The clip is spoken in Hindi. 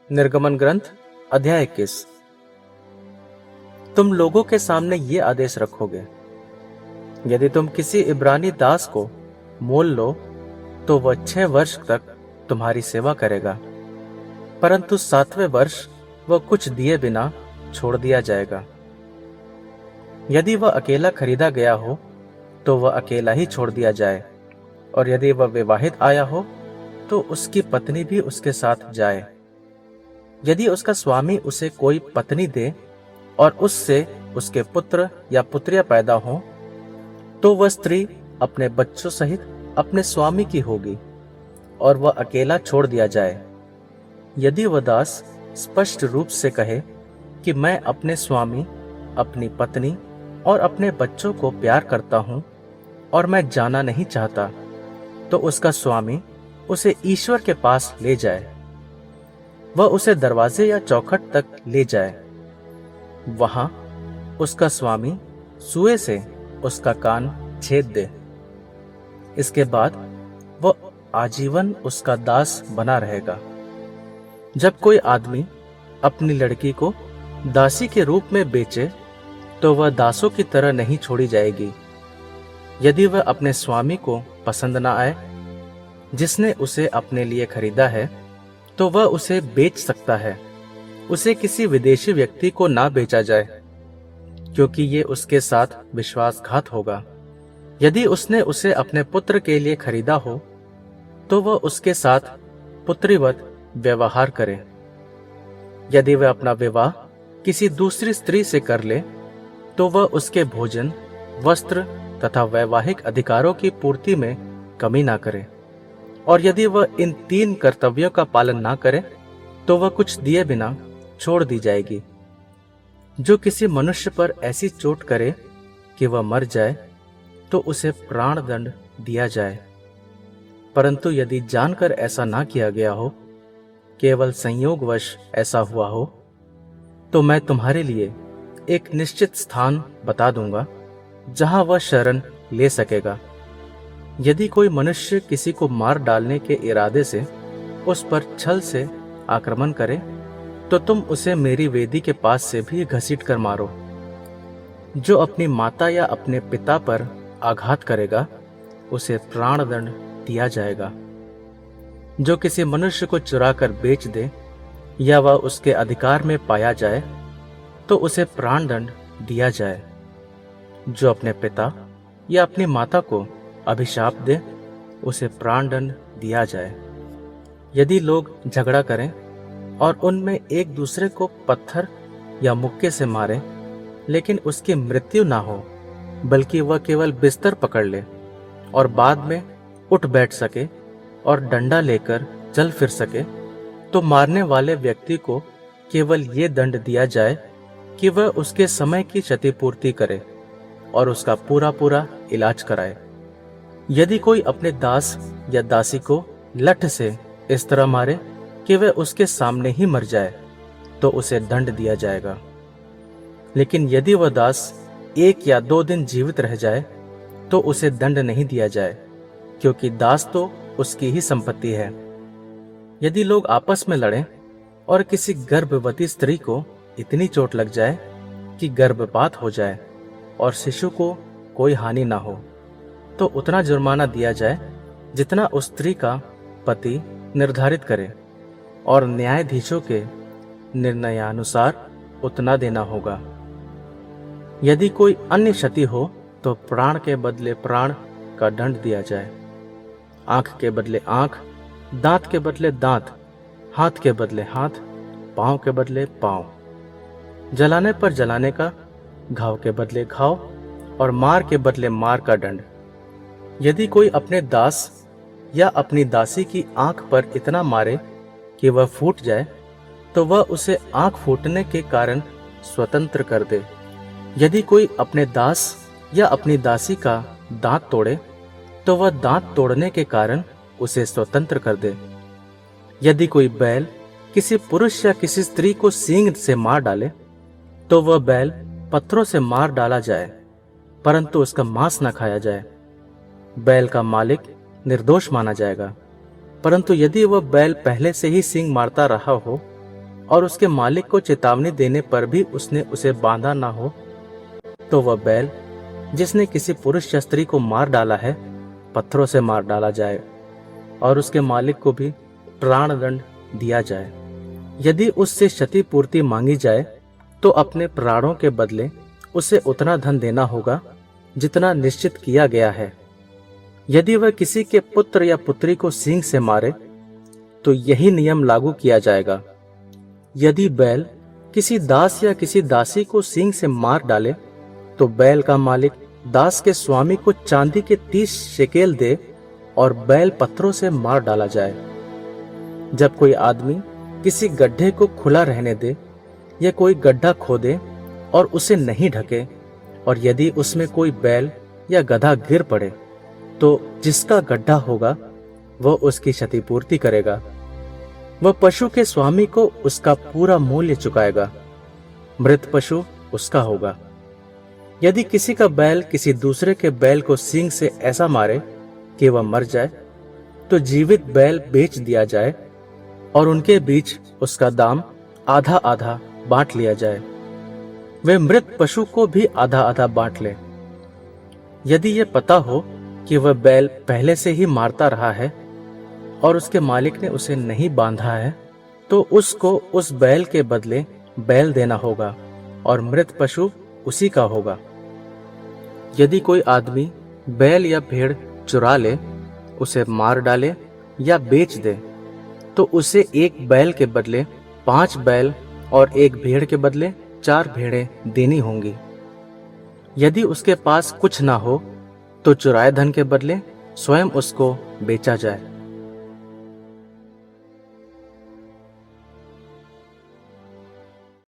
निर्गमन ग्रंथ अध्याय 21। तुम लोगों के सामने ये आदेश रखोगे, यदि तुम किसी इब्रानी दास को मोल लो तो वह 6 वर्ष तक तुम्हारी सेवा करेगा, परंतु 7वें वर्ष वह कुछ दिए बिना छोड़ दिया जाएगा। यदि वह अकेला खरीदा गया हो तो वह अकेला ही छोड़ दिया जाए, और यदि वह विवाहित आया हो तो उसकी पत्नी भी उसके साथ जाए। यदि उसका स्वामी उसे कोई पत्नी दे और उससे उसके पुत्र या पुत्रियां पैदा हों, तो वह स्त्री अपने बच्चों सहित अपने स्वामी की होगी और वह अकेला छोड़ दिया जाए। यदि वह दास स्पष्ट रूप से कहे कि मैं अपने स्वामी, अपनी पत्नी और अपने बच्चों को प्यार करता हूं और मैं जाना नहीं चाहता, तो उसका स्वामी उसे ईश्वर के पास ले जाए। वह उसे दरवाजे या चौखट तक ले जाए। वहां उसका स्वामी सुए से उसका कान छेद दे। इसके बाद वह आजीवन उसका दास बना रहेगा। जब कोई आदमी अपनी लड़की को दासी के रूप में बेचे तो वह दासों की तरह नहीं छोड़ी जाएगी। यदि वह अपने स्वामी को पसंद न आए जिसने उसे अपने लिए खरीदा है, तो वह उसे बेच सकता है। उसे किसी विदेशी व्यक्ति को ना बेचा जाए, क्योंकि ये उसके साथ विश्वासघात होगा। यदि उसने उसे अपने पुत्र के लिए खरीदा हो, तो वह उसके साथ पुत्रीवत व्यवहार करे। यदि वह अपना विवाह किसी दूसरी स्त्री से कर ले, तो वह उसके भोजन, वस्त्र तथा वैवाहिक अधिकारों की पूर्ति में कमी ना करे। और यदि वह इन 3 कर्तव्यों का पालन ना करे, तो वह कुछ दिए बिना छोड़ दी जाएगी। जो किसी मनुष्य पर ऐसी चोट करे कि वह मर जाए, तो उसे प्राण दंड दिया जाए। परंतु यदि जानकर ऐसा ना किया गया हो, केवल संयोगवश ऐसा हुआ हो, तो मैं तुम्हारे लिए एक निश्चित स्थान बता दूंगा जहां वह शरण ले सकेगा। यदि कोई मनुष्य किसी को मार डालने के इरादे से उस पर छल से आक्रमण करे, तो तुम उसे मेरी वेदी के पास से भी घसीट कर मारो। जो अपनी माता या अपने पिता पर आघात करेगा, उसे प्राण दंड दिया जाएगा। जो किसी मनुष्य को चुरा कर बेच दे या वह उसके अधिकार में पाया जाए, तो उसे प्राण दंड दिया जाए। जो अपने पिता या अपनी माता को अभिशाप दे, उसे प्राण दंड दिया जाए। यदि लोग झगड़ा करें और उनमें एक दूसरे को पत्थर या मुक्के से मारे, लेकिन उसकी मृत्यु ना हो, बल्कि वह केवल बिस्तर पकड़ ले और बाद में उठ बैठ सके और डंडा लेकर चल फिर सके, तो मारने वाले व्यक्ति को केवल ये दंड दिया जाए कि वह उसके समय की क्षतिपूर्ति करे और उसका पूरा पूरा इलाज कराए। यदि कोई अपने दास या दासी को लठ से इस तरह मारे कि वह उसके सामने ही मर जाए, तो उसे दंड दिया जाएगा। लेकिन यदि वह दास 1 या 2 दिन जीवित रह जाए, तो उसे दंड नहीं दिया जाए, क्योंकि दास तो उसकी ही संपत्ति है। यदि लोग आपस में लड़ें और किसी गर्भवती स्त्री को इतनी चोट लग जाए कि गर्भपात हो जाए और शिशु को कोई हानि ना हो, तो उतना जुर्माना दिया जाए जितना उस स्त्री का पति निर्धारित करे, और न्यायाधीशों के निर्णयानुसार उतना देना होगा। यदि कोई अन्य क्षति हो, तो प्राण के बदले प्राण का दंड दिया जाए। आंख के बदले आंख, दांत के बदले दांत, हाथ के बदले हाथ, पांव के बदले पांव। जलाने पर जलाने का, घाव के बदले घाव और मार के बदले मार का दंड। यदि कोई अपने दास या अपनी दासी की आंख पर इतना मारे कि वह फूट जाए, तो वह उसे आंख फूटने के कारण स्वतंत्र कर दे। यदि कोई अपने दास या अपनी दासी का दांत तोड़े, तो वह दांत तोड़ने के कारण उसे स्वतंत्र कर दे। यदि कोई बैल किसी पुरुष या किसी स्त्री को सींग से मार डाले, तो वह बैल पत्थरों से मार डाला जाए, परंतु उसका मांस न खाया जाए। बैल का मालिक निर्दोष माना जाएगा। परंतु यदि वह बैल पहले से ही सींग मारता रहा हो और उसके मालिक को चेतावनी देने पर भी उसने उसे बांधा ना हो, तो वह बैल जिसने किसी पुरुष या स्त्री को मार डाला है पत्थरों से मार डाला जाए और उसके मालिक को भी प्राणदंड दिया जाए। यदि उससे क्षतिपूर्ति मांगी जाए तो अपने प्राणों के बदले उसे उतना धन देना होगा जितना निश्चित किया गया है। यदि वह किसी के पुत्र या पुत्री को सींग से मारे तो यही नियम लागू किया जाएगा। यदि बैल किसी दास या किसी दासी को सींग से मार डाले तो बैल का मालिक दास के स्वामी को चांदी के 30 शेकेल दे और बैल पत्थरों से मार डाला जाए। जब कोई आदमी किसी गड्ढे को खुला रहने दे या कोई गड्ढा खोदे और उसे नहीं ढके, और यदि उसमें कोई बैल या गधा गिर पड़े तो जिसका गड्ढा होगा वह उसकी क्षतिपूर्ति करेगा। वह पशु के स्वामी को उसका पूरा मूल्य चुकाएगा। मृत पशु उसका होगा। यदि किसी का बैल किसी दूसरे के बैल को सींग से ऐसा मारे कि वह मर जाए तो जीवित बैल बेच दिया जाए और उनके बीच उसका दाम आधा आधा बांट लिया जाए। वे मृत पशु को भी आधा आधा बांट ले। यदि यह पता हो कि वह बैल पहले से ही मारता रहा है और उसके मालिक ने उसे नहीं बांधा है, तो उसको उस बैल के बदले बैल देना होगा और मृत पशु उसी का होगा। यदि कोई आदमी बैल या भेड़ चुरा ले, उसे मार डाले या बेच दे, तो उसे एक बैल के बदले 5 बैल और एक भेड़ के बदले 4 भेड़ें देनी होंगी। यदि उसके पास कुछ ना हो तो चुराए धन के बदले स्वयं उसको बेचा जाए।